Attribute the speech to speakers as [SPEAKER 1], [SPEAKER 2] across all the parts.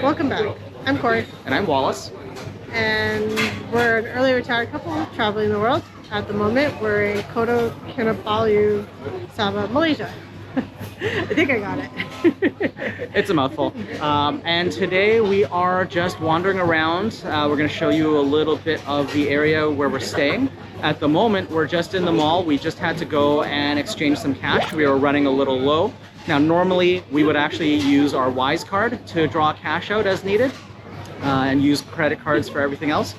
[SPEAKER 1] Welcome back. I'm Cory.
[SPEAKER 2] And I'm Wallace.
[SPEAKER 1] And we're an early retired couple traveling the world. At the moment, we're in Kota Kinabalu, Sabah, Malaysia. I think I got it.
[SPEAKER 2] It's a mouthful. And today we are just wandering around. We're going to show you a little bit of the area where we're staying. At the moment, we're just in the mall. We just had to go and exchange some cash. We were running a little low. Now, normally we would actually use our Wise card to draw cash out as needed and use credit cards for everything else.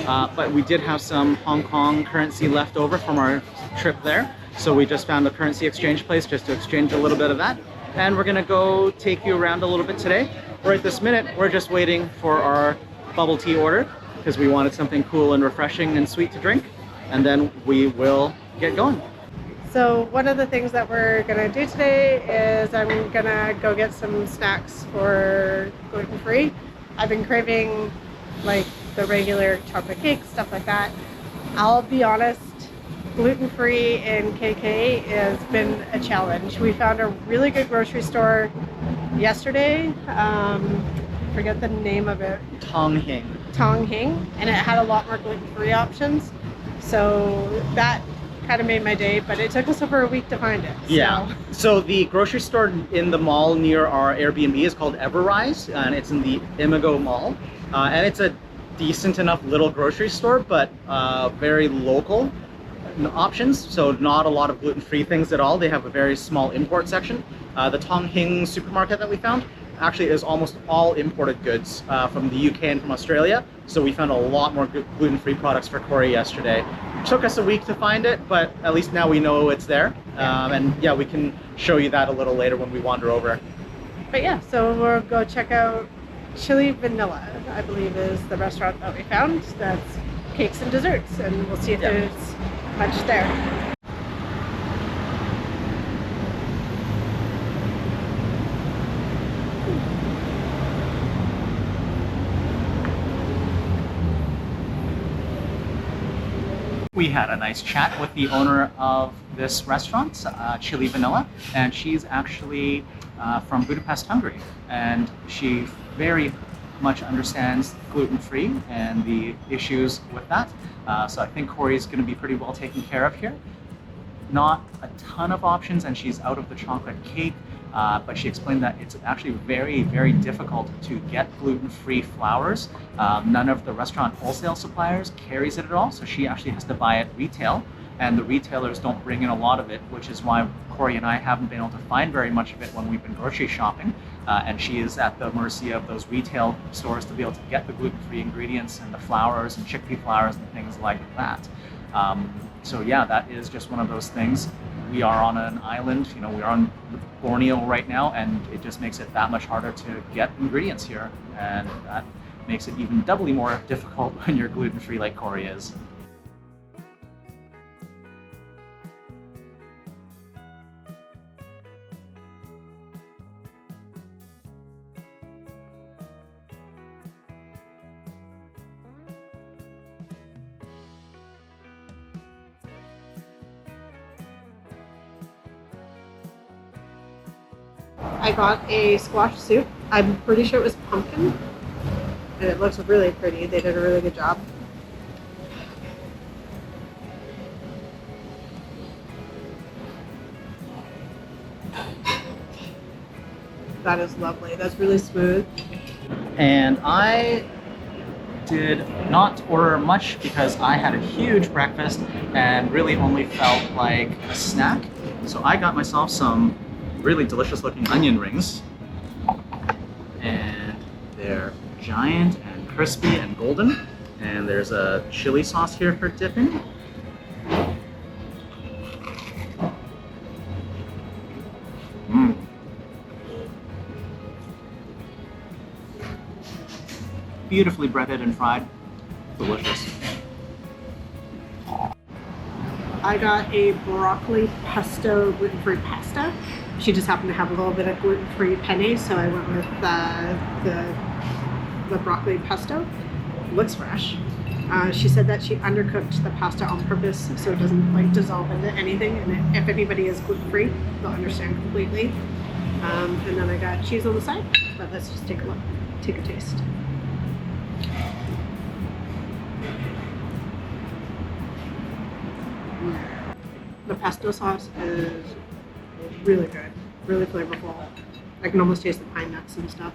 [SPEAKER 2] But we did have some Hong Kong currency left over from our trip there. So we just found a currency exchange place just to exchange a little bit of that. And we're gonna go take you around a little bit today. Right this minute, we're just waiting for our bubble tea order because we wanted something cool and refreshing and sweet to drink. And then we will get going.
[SPEAKER 1] So one of the things that we're gonna do today is I'm gonna go get some snacks for gluten-free. I've been craving like the regular chocolate cake, stuff like that. I'll be honest, gluten-free in KK has been a challenge. We found a really good grocery store yesterday. Forget the name of it.
[SPEAKER 2] Tong Hing.
[SPEAKER 1] And it had a lot more gluten-free options. So that kind of made my day, but it took us over a week to find it.
[SPEAKER 2] Yeah. So the grocery store in the mall near our Airbnb is called Everrise, and it's in the Imago Mall. And it's a decent enough little grocery store, but very local options, so not a lot of gluten-free things at all. They have a very small import section. The Tong Hing supermarket that we found actually is almost all imported goods from the UK and from Australia, so we found a lot more gluten-free products for Cory yesterday. It took us a week to find it, but at least now we know it's there. And yeah, we can show you that a little later when we wander over.
[SPEAKER 1] But yeah, so we'll go check out Chili Vanilla, I believe is the restaurant that we found. That's cakes and desserts, and we'll see if there's much there.
[SPEAKER 2] We had a nice chat with the owner of this restaurant, Chili Vanilla, and she's actually from Budapest, Hungary, and she very much understands gluten-free and the issues with that. So I think Cory's going to be pretty well taken care of here. Not a ton of options, and she's out of the chocolate cake, but she explained that it's actually very, very difficult to get gluten-free flours. None of the restaurant wholesale suppliers carries it at all, so she actually has to buy it retail, and the retailers don't bring in a lot of it, which is why Cory and I haven't been able to find very much of it when we've been grocery shopping. And she is at the mercy of those retail stores to be able to get the gluten-free ingredients and the flours and chickpea flours and things like that. So yeah, that is just one of those things. We are on an island, you know, we're on Borneo right now, and it just makes it that much harder to get ingredients here. And that makes it even doubly more difficult when you're gluten-free like Cory is.
[SPEAKER 1] I got a squash soup. I'm pretty sure it was pumpkin, and it looks really pretty. They did a really good job. That is lovely. That's really smooth.
[SPEAKER 2] And I did not order much because I had a huge breakfast and really only felt like a snack. So I got myself some really delicious looking onion rings, and they're giant and crispy and golden, and there's a chili sauce here for dipping. Beautifully breaded and fried. Delicious.
[SPEAKER 1] I got a broccoli pesto gluten-free pasta. She just happened to have a little bit of gluten-free penne, so I went with the broccoli pesto. It looks fresh. She said that she undercooked the pasta on purpose so it doesn't like dissolve into anything, and if anybody is gluten-free, they'll understand completely. And then I got cheese on the side, but let's just take a look. take a taste. The pesto sauce is really good, really flavorful. I can almost taste the pine nuts and stuff.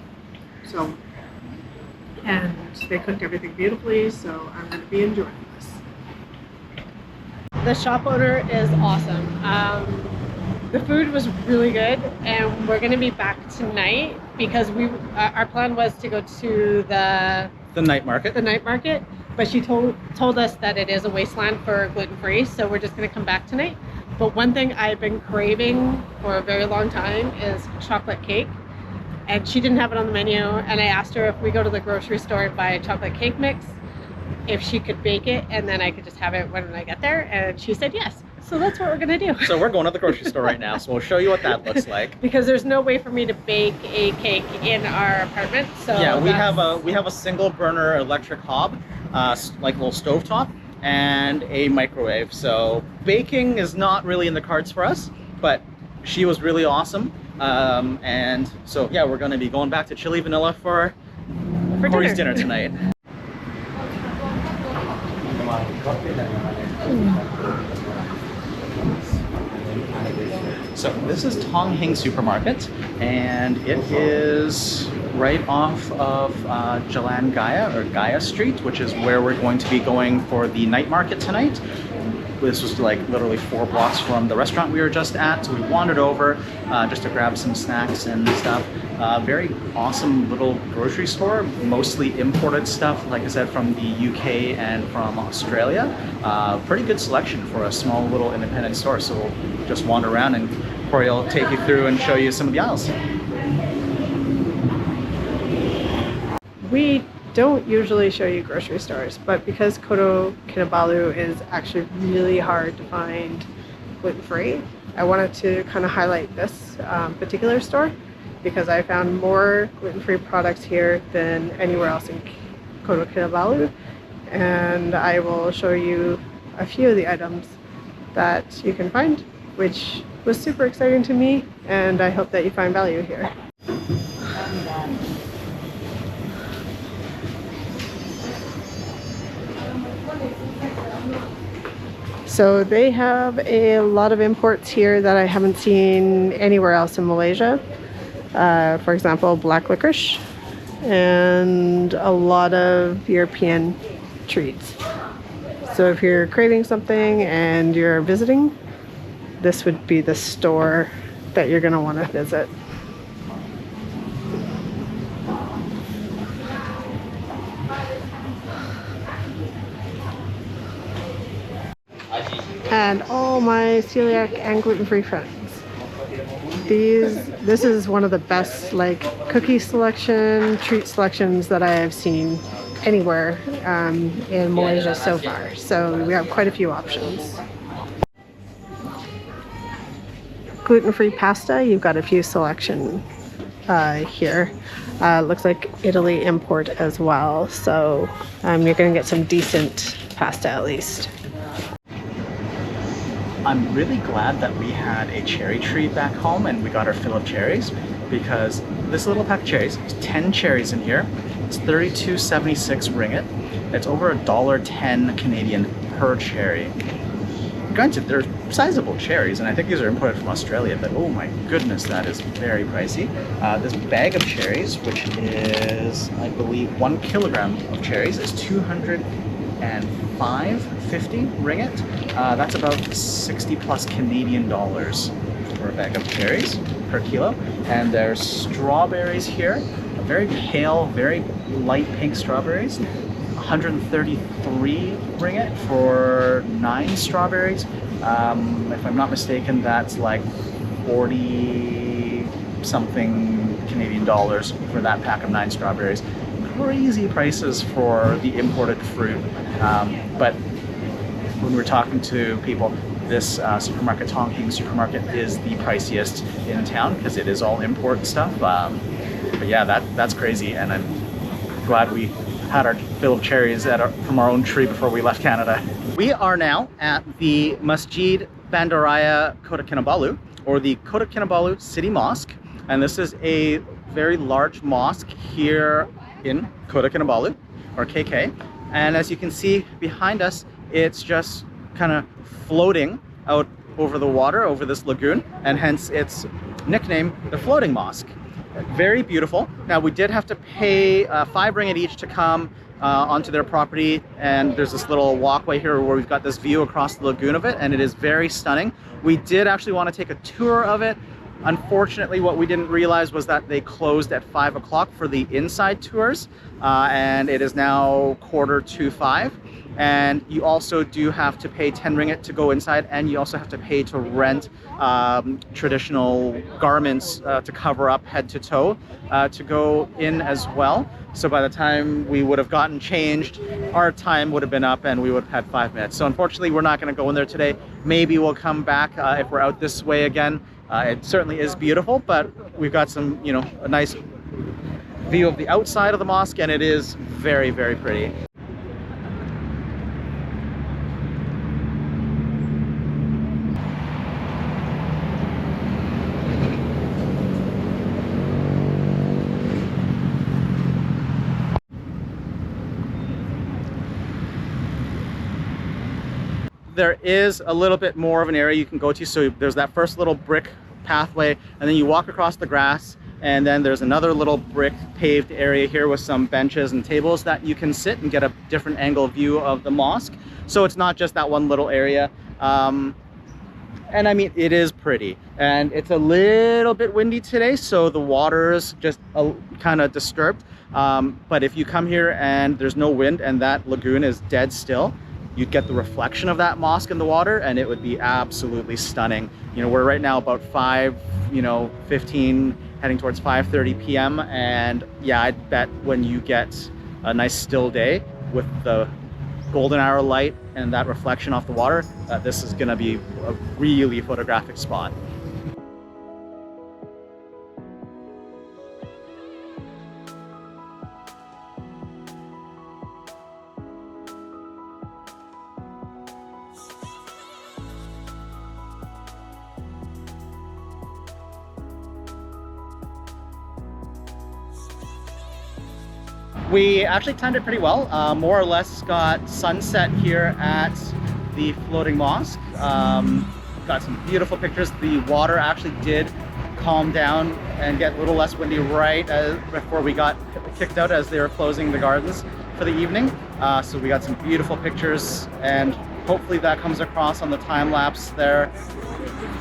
[SPEAKER 1] So, and they cooked everything beautifully, so I'm going to be enjoying this. The shop owner is awesome. The food was really good, and we're going to be back tonight because our plan was to go to the
[SPEAKER 2] night market.
[SPEAKER 1] The night market, but she told us that it is a wasteland for gluten-free, so we're just going to come back tonight. But one thing I've been craving for a very long time is chocolate cake, and she didn't have it on the menu, and I asked her if we go to the grocery store and buy a chocolate cake mix, if she could bake it, and then I could just have it when I get there, and she said yes. So that's what we're gonna do.
[SPEAKER 2] So we're going to the grocery store right now, so we'll show you what that looks like.
[SPEAKER 1] Because there's no way for me to bake a cake in our apartment. So
[SPEAKER 2] yeah, we have a single burner electric hob, like a little stovetop, and a microwave. So baking is not really in the cards for us, but she was really awesome. And so yeah, we're gonna be going back to Chili Vanilla for Cory's dinner tonight. So this is Tong Hing Supermarket, and it is right off of Jalan Gaya, or Gaya Street, which is where we're going to be going for the night market tonight. This was like literally 4 blocks from the restaurant we were just at, so we wandered over just to grab some snacks and stuff. Very awesome little grocery store, mostly imported stuff, like I said, from the UK and from Australia. Pretty good selection for a small little independent store, so we'll just wander around and Cory will take you through and show you some of the aisles.
[SPEAKER 1] We don't usually show you grocery stores, but because Kota Kinabalu is actually really hard to find gluten-free, I wanted to kind of highlight this particular store because I found more gluten-free products here than anywhere else in Kota Kinabalu, and I will show you a few of the items that you can find, which was super exciting to me, and I hope that you find value here. So they have a lot of imports here that I haven't seen anywhere else in Malaysia. For example, black licorice and a lot of European treats. So if you're craving something and you're visiting, this would be the store that you're going to want to visit. And all my celiac and gluten-free friends. This is one of the best like cookie selection, treat selections that I have seen anywhere in Malaysia so far. So we have quite a few options. Gluten-free pasta, you've got a few selection here. Looks like Italy import as well. So you're going to get some decent pasta at least.
[SPEAKER 2] I'm really glad that we had a cherry tree back home and we got our fill of cherries, because this little pack of cherries, there's 10 cherries in here. It's 32.76 ringgit. It's over $1.10 Canadian per cherry. Granted, they're sizable cherries, and I think these are imported from Australia, but oh my goodness, that is very pricey. This bag of cherries, which is, I believe, 1 kilogram of cherries, is 205.50 ringgit. That's about 60 plus Canadian dollars for a bag of cherries per kilo. And there's strawberries here, very pale, very light pink strawberries. 133 ringgit for 9 strawberries. If I'm not mistaken, that's like 40 something Canadian dollars for that pack of 9 strawberries. Crazy prices for the imported fruit. But when we're talking to people, this supermarket, Tong Hing Supermarket, is the priciest in town because it is all import stuff. But yeah, that's crazy, and I'm glad we had our fill of cherries from our own tree before we left Canada. We are now at the Masjid Bandaraya Kota Kinabalu, or the Kota Kinabalu City Mosque, and this is a very large mosque here in Kota Kinabalu, or KK. And as you can see behind us, it's just kind of floating out over the water, over this lagoon, and hence its nickname, the Floating Mosque. Very beautiful. Now, we did have to pay 5 ringgit each to come onto their property, and there's this little walkway here where we've got this view across the lagoon of it, and it is very stunning. We did actually want to take a tour of it. Unfortunately, what we didn't realize was that they closed at 5 o'clock for the inside tours, and it is now 4:45. And you also do have to pay 10 ringgit to go inside, and you also have to pay to rent traditional garments to cover up head to toe to go in as well. So by the time we would have gotten changed, our time would have been up and we would have had 5 minutes. So unfortunately, we're not going to go in there today. Maybe we'll come back if we're out this way again. It certainly is beautiful, but we've got some, you know, a nice view of the outside of the mosque, and it is very, very pretty. There is a little bit more of an area you can go to. So there's that first little brick pathway, and then you walk across the grass, and then there's another little brick paved area here with some benches and tables that you can sit and get a different angle view of the mosque. So it's not just that one little area. And I mean, it is pretty, and it's a little bit windy today, so the water's just kind of disturbed. But if you come here and there's no wind and that lagoon is dead still, you'd get the reflection of that mosque in the water, and it would be absolutely stunning. You know, we're right now about 5:15, heading towards 5:30 p.m. And yeah, I'd bet when you get a nice still day with the golden hour light and that reflection off the water, this is gonna be a really photographic spot. We actually timed it pretty well. More or less got sunset here at the Floating Mosque. Got some beautiful pictures. The water actually did calm down and get a little less windy right before we got kicked out as they were closing the gardens for the evening. So we got some beautiful pictures, and hopefully that comes across on the time lapse there.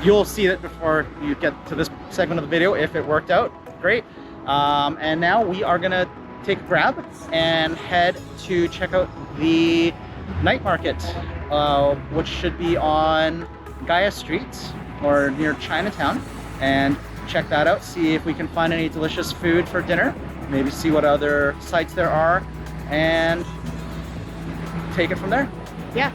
[SPEAKER 2] You'll see it before you get to this segment of the video if it worked out. Great. And now we are gonna take a grab and head to check out the night market, which should be on Gaya Street or near Chinatown, and check that out, see if we can find any delicious food for dinner, maybe see what other sites there are, and take it from there.
[SPEAKER 1] Yeah,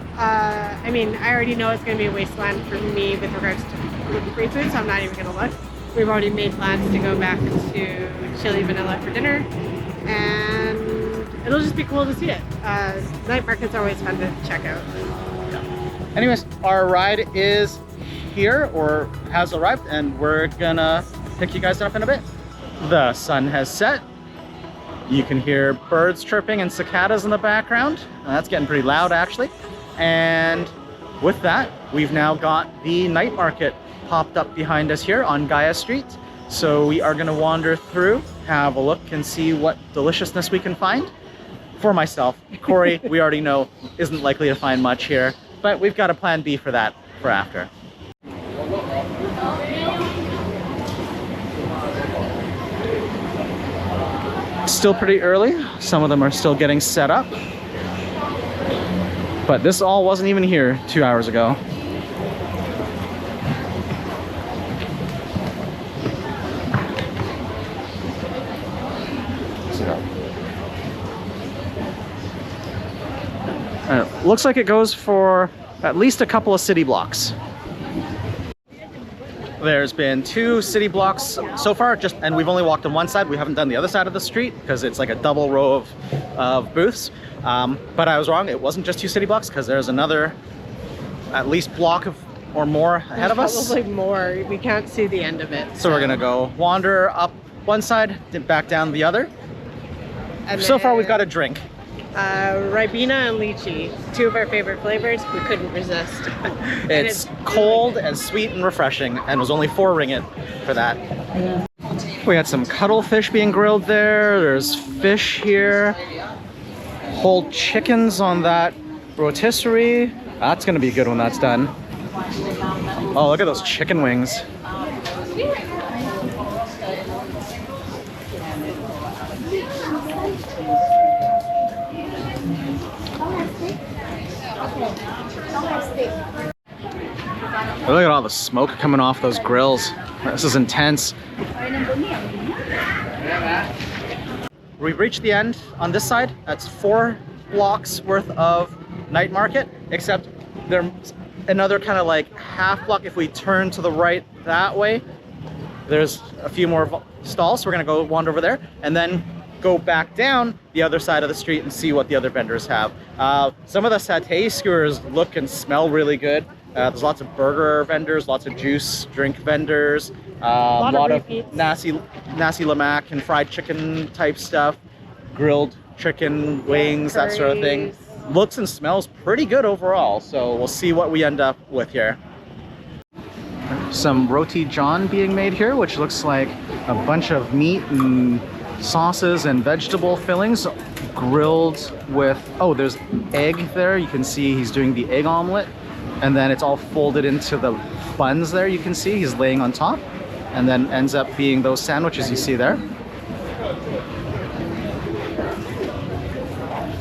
[SPEAKER 1] I mean, I already know it's going to be a wasteland for me with regards to gluten-free food, so I'm not even going to look. We've already made plans to go back to Chili Vanilla for dinner, and it'll just be cool to see it. Night market's always fun to check out.
[SPEAKER 2] Anyways, our ride is here, or has arrived, and we're gonna pick you guys up in a bit. The sun has set. You can hear birds chirping and cicadas in the background. That's getting pretty loud, actually. And with that, we've now got the night market popped up behind us here on Gaya Street. So we are gonna wander through, have a look, and see what deliciousness we can find. For myself, Corey, we already know, isn't likely to find much here, but we've got a plan B for that for after. Still pretty early. Some of them are still getting set up. But this all wasn't even here 2 hours ago. Looks like it goes for at least a couple of city blocks. There's been 2 city blocks so far, and we've only walked on one side. We haven't done the other side of the street because it's like a double row of booths. But I was wrong. It wasn't just 2 city blocks, because there's another at least block or more ahead of us.
[SPEAKER 1] Probably more. We can't see the end of it.
[SPEAKER 2] So we're gonna go wander up one side, dip back down the other.
[SPEAKER 1] And
[SPEAKER 2] So far, we've got a
[SPEAKER 1] then,
[SPEAKER 2] drink.
[SPEAKER 1] Ribena and lychee, two of our favorite flavors. We couldn't resist.
[SPEAKER 2] It's cold and sweet and refreshing, and it was only 4 ringgit for that. We had some cuttlefish being grilled there. There's fish here. Whole chickens on that rotisserie. That's gonna be good when that's done. Oh, look at those chicken wings. Look at all the smoke coming off those grills. This is intense. We've reached the end on this side. That's 4 blocks worth of night market, except there's another kind of like half block. If we turn to the right that way, there's a few more stalls. So we're gonna go wander over there and then go back down the other side of the street and see what the other vendors have. Some of the satay skewers look and smell really good. There's lots of burger vendors, lots of juice drink vendors, a lot of nasi lemak and fried chicken type stuff, grilled chicken wings, that sort of thing. Looks and smells pretty good overall, so we'll see what we end up with here. Some roti john being made here, which looks like a bunch of meat and sauces and vegetable fillings grilled with, oh, there's egg there. You can see he's doing the egg omelet, and then it's all folded into the buns there. You can see he's laying on top, and then ends up being those sandwiches you see there.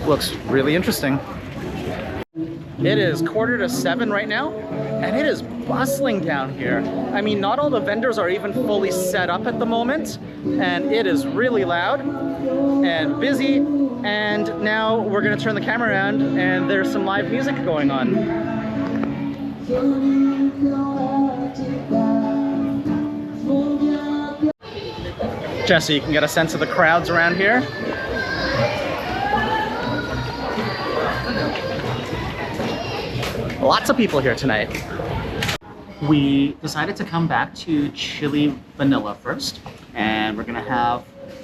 [SPEAKER 2] Looks really interesting. It is 6:45 right now, and it is bustling down here. I mean, not all the vendors are even fully set up at the moment, and it is really loud and busy. And now we're gonna turn the camera around, and there's some live music going on. Jesse, you can get a sense of the crowds around here. Lots of people here tonight. We decided to come back to Chili Vanilla first, and we're gonna have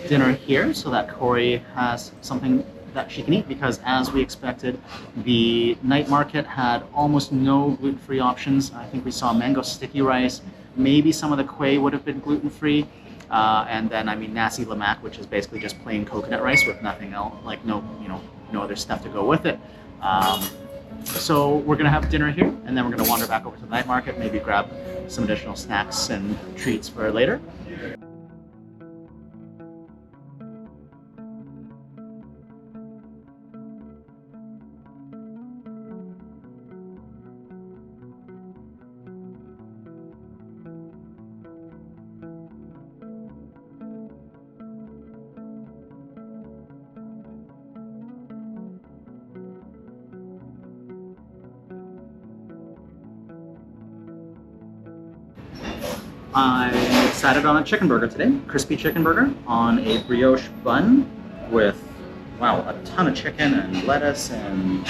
[SPEAKER 2] dinner here so that Cory has something that she can eat, because as we expected, the night market had almost no gluten-free options. I think we saw mango sticky rice, maybe some of the kueh would have been gluten-free, and then I mean nasi lemak, which is basically just plain coconut rice with nothing else, like no other stuff to go with it. So we're gonna have dinner here, and then we're gonna wander back over to the night market, maybe grab some additional snacks and treats for later. I decided on a chicken burger today, crispy chicken burger on a brioche bun with, wow, a ton of chicken and lettuce and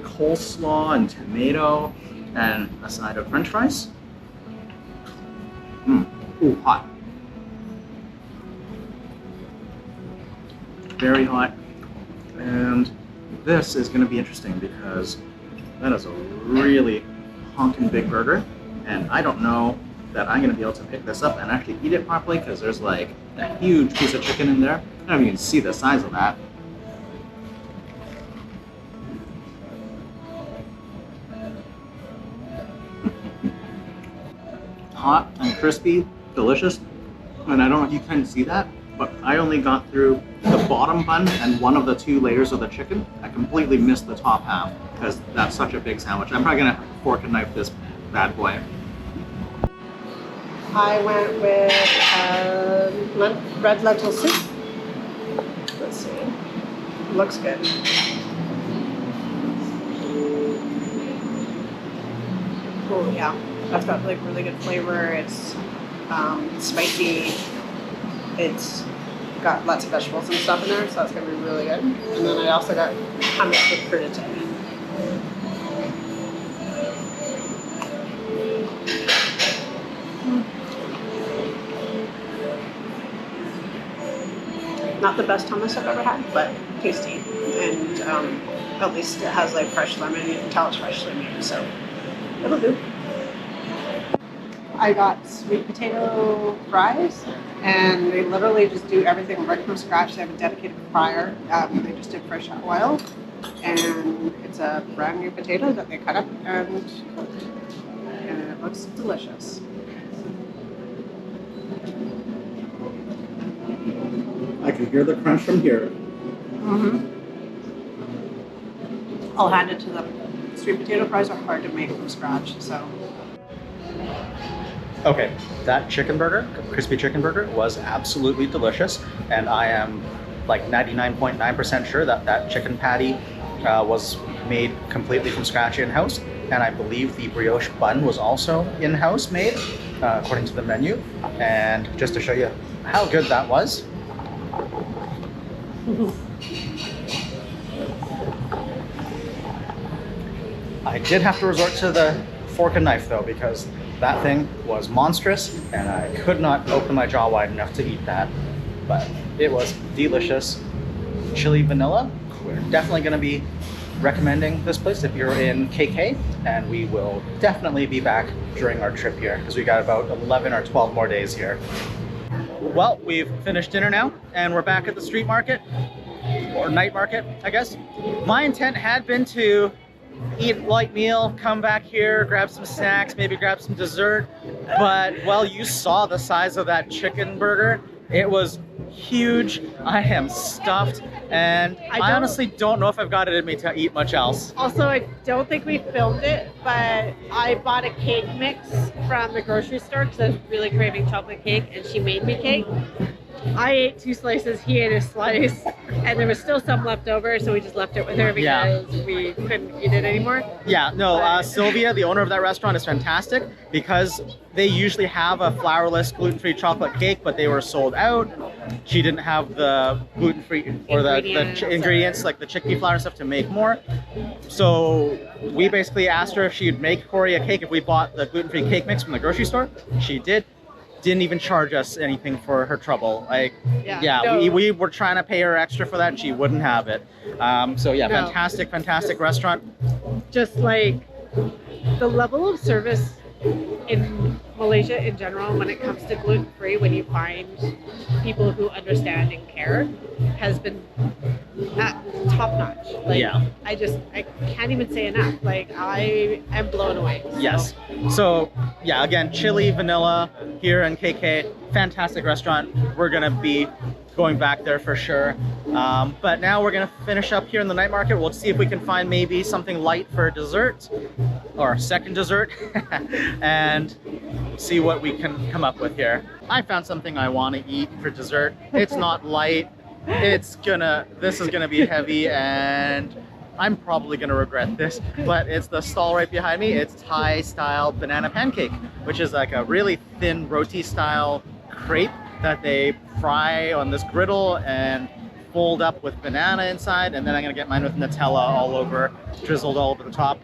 [SPEAKER 2] coleslaw and tomato and a side of french fries. Ooh, hot. Very hot. And this is gonna be interesting because that is a really honking big burger, and I don't know that I'm gonna be able to pick this up and actually eat it properly, because there's like a huge piece of chicken in there. I don't know if you can see the size of that. Hot and crispy, delicious. And I don't know if you can see that, but I only got through the bottom bun and one of the 2 layers of the chicken. I completely missed the top half because that's such a big sandwich. I'm probably gonna fork and knife this bad boy.
[SPEAKER 1] I went with red lentil soup. Let's see. Looks good. Oh yeah, that's got like really good flavor. It's spicy. It's got lots of vegetables and stuff in there, so that's gonna be really good. And then I also got hummus with crudité. Not the best hummus I've ever had, but tasty. And at least it has like fresh lemon. You can tell it's freshly made, so it'll do. I got sweet potato fries, and they literally just do everything right from scratch. They have a dedicated fryer. They just dip fresh oil, and it's a brand new potato that they cut up and cooked, and it looks delicious.
[SPEAKER 3] I can hear the crunch from here.
[SPEAKER 1] I'll hand it to them. Sweet potato fries are hard to make from scratch, so.
[SPEAKER 2] Okay, that chicken burger, crispy chicken burger, was absolutely delicious, and I am like 99.9% sure that that chicken patty was made completely from scratch in-house, and I believe the brioche bun was also in-house made, according to the menu. And just to show you how good that was, I did have to resort to the fork and knife though, because that thing was monstrous and I could not open my jaw wide enough to eat that. But it was delicious. Chili vanilla. We're definitely going to be recommending this place if you're in KK, and we will definitely be back during our trip here because we got about 11 or 12 more days here. Well, we've finished dinner now and we're back at the street market, or night market, I guess. My intent had been to eat a light meal, come back here, grab some snacks, maybe grab some dessert. But, well, you saw the size of that chicken burger. It was huge. I am stuffed, and I honestly don't know if I've got it in me to eat much else.
[SPEAKER 1] Also, I don't think we filmed it, but I bought a cake mix from the grocery store because I was really craving chocolate cake, and she made me cake. I ate 2 slices, he ate a slice, and there was still some left over, so we just left it with her because we couldn't eat it anymore.
[SPEAKER 2] Yeah, no, Sylvia, the owner of that restaurant, is fantastic because they usually have a flourless, gluten-free chocolate cake, but they were sold out. She didn't have the gluten-free or the ingredients like the chickpea flour and stuff to make more. So we basically asked her if she'd make Cory a cake if we bought the gluten-free cake mix from the grocery store. She did. Didn't even charge us anything for her trouble. Like, we were trying to pay her extra for that and she wouldn't have it. So yeah, fantastic restaurant.
[SPEAKER 1] Just like the level of service in Malaysia in general when it comes to gluten-free, when you find people who understand and care, has been top-notch. Like, I can't even say enough. Like, I am blown away. So.
[SPEAKER 2] Yes. So yeah, again, chili vanilla here in KK, fantastic restaurant. We're gonna be going back there for sure. But now we're gonna finish up here in the night market. We'll see if we can find maybe something light for dessert, or second dessert, and see what we can come up with here. I found something I want to eat for dessert. It's not light. This is gonna be heavy, and I'm probably gonna regret this, but it's the stall right behind me. It's Thai style banana pancake, which is like a really thin roti style crepe that they fry on this griddle and fold up with banana inside, and then I'm gonna get mine with Nutella all over, drizzled all over the top.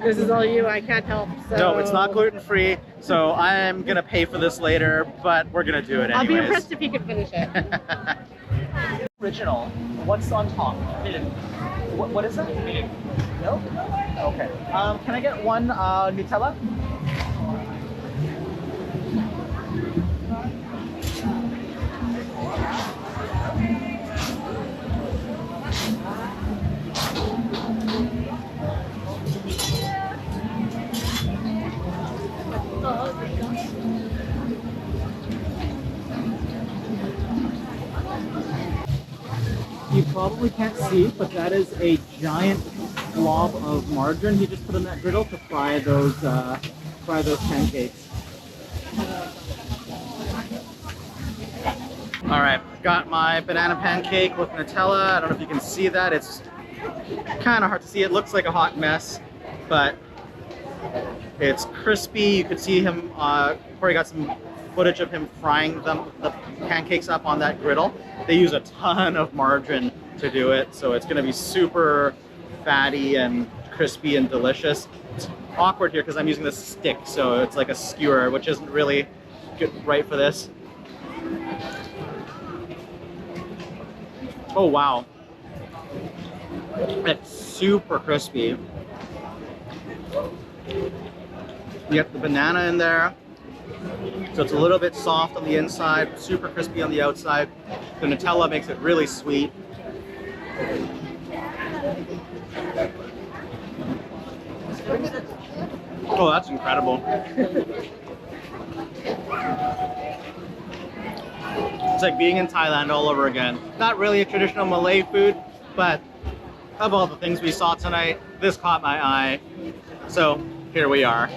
[SPEAKER 1] This is all you, I can't help. So.
[SPEAKER 2] No, it's not gluten-free, so I'm gonna pay for this later, but we're gonna do it anyways.
[SPEAKER 1] I'll be impressed if you can finish it.
[SPEAKER 2] Original. What's on top? What is that? Milk? Okay. Can I get one Nutella? You probably can't see, but that is a giant blob of margarine he just put on that griddle to fry those pancakes. All right, got my banana pancake with Nutella. I don't know if you can see that. It's kind of hard to see. It looks like a hot mess, but it's crispy. You could see him, Cory got some footage of him frying the pancakes up on that griddle. They use a ton of margarine to do it, so it's gonna be super fatty and crispy and delicious. It's awkward here because I'm using this stick, so it's like a skewer, which isn't really good, right for this.
[SPEAKER 4] Oh wow, it's super crispy. You get the banana in there, so it's a little bit soft on the inside, super crispy on the outside. The Nutella makes it really sweet. Oh, that's incredible. It's like being in Thailand all over again. Not really a traditional Malay food, but of all the things we saw tonight, this caught my eye. So here we are.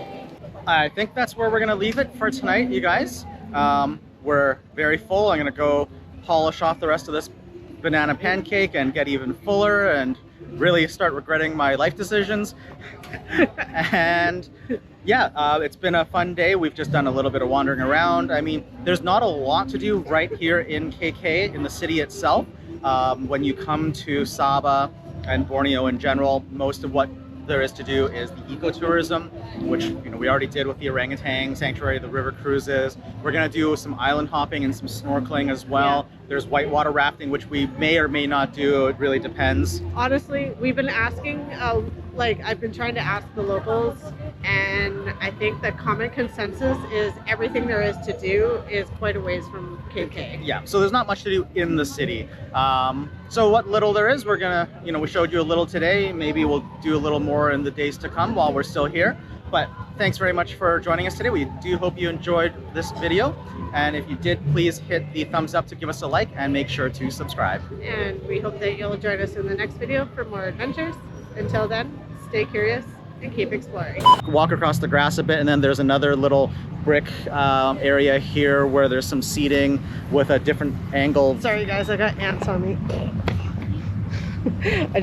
[SPEAKER 4] I think that's where we're gonna leave it for tonight, you guys. We're very full. I'm gonna go polish off the rest of this banana pancake and get even fuller and really start regretting my life decisions. And yeah, it's been a fun day. We've just done a little bit of wandering around. I mean, there's not a lot to do right here in KK, in the city itself. When you come to Sabah and Borneo in general, most of what there is to do is the ecotourism, which we already did with the orangutan sanctuary, the river cruises. We're gonna do some island hopping and some snorkeling as well. Yeah. There's whitewater rafting, which we may or may not do. It really depends.
[SPEAKER 1] Honestly, we've been asking, I've been trying to ask the locals, and I think the common consensus is everything there is to do is quite a ways from KK.
[SPEAKER 4] Yeah, so there's not much to do in the city. So what little there is, we're gonna, we showed you a little today. Maybe we'll do a little more in the days to come while we're still here. But thanks very much for joining us today. We do hope you enjoyed this video. And if you did, please hit the thumbs up to give us a like and make sure to subscribe.
[SPEAKER 1] And we hope that you'll join us in the next video for more adventures. Until then, stay curious and keep exploring.
[SPEAKER 4] Walk across the grass a bit, and then there's another little brick area here where there's some seating with a different angle.
[SPEAKER 1] Sorry guys, I got ants on me. I just